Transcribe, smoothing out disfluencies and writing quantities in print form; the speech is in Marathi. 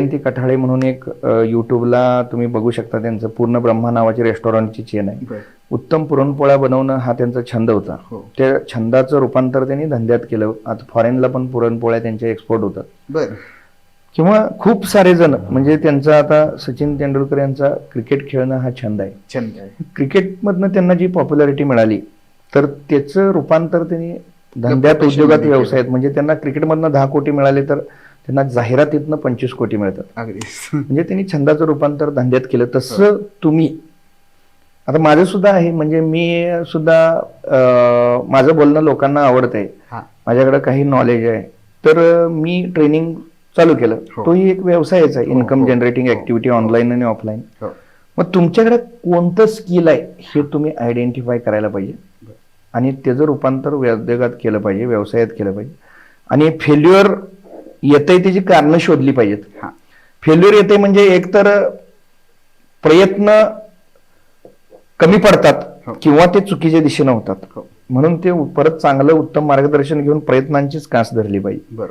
जयंती कठाळे म्हणून एक युट्यूबला तुम्ही बघू शकता, त्यांचं पूर्ण ब्रह्मा नावाची रेस्टॉरंटची चेन आहे. बर. उत्तम पुरणपोळ्या बनवणं हा त्यांचा छंद होता. हो. त्या छंदाचं रूपांतर त्यांनी धंद्यात केलं. आता फॉरेनला पण पुरणपोळ्या त्यांचे एक्सपोर्ट होतात. बर. किंवा खूप सारे जण, म्हणजे त्यांचा आता सचिन तेंडुलकर यांचा क्रिकेट खेळणं हा छंद आहे. छंद आहे. क्रिकेटमधनं त्यांना जी पॉप्युलॅरिटी मिळाली तर त्याचं रूपांतर त्यांनी धंद्यात, Profession उद्योगात, मध्ये व्यवसायात, म्हणजे त्यांना क्रिकेटमधनं 10 कोटी मिळाले तर त्यांना जाहिरातीतनं 25 कोटी मिळतात. अगदी. म्हणजे त्यांनी छंदाचं रूपांतर धंद्यात केलं. तसं तुम्ही, आता माझं सुद्धा आहे, म्हणजे मी सुद्धा माझं बोलणं लोकांना आवडतंय, हा. माझ्याकडे काही नॉलेज आहे, तर मी ट्रेनिंग चालू केलं. हो. तोही एक व्यवसायच आहे, हो, इन्कम हो, जनरेटिंग हो, ऍक्टिव्हिटी, हो. ऑनलाईन आणि ऑफलाईन. हो. मग तुमच्याकडे कोणतं स्किल आहे हे तुम्ही आयडेंटिफाय करायला पाहिजे बर. आणि त्याचं रूपांतर उद्योगात केलं पाहिजे, व्यवसायात केलं पाहिजे. आणि फेल्युअर येतंय त्याची कारणं शोधली पाहिजेत. हा. फेल्युअर येते म्हणजे एकतर प्रयत्न कमी पडतात हो. किंवा ते चुकीच्या दिशेनं होतात. हो. म्हणून ते परत चांगलं उत्तम मार्गदर्शन घेऊन प्रयत्नांचीच कास धरली पाहिजे. बरोबर.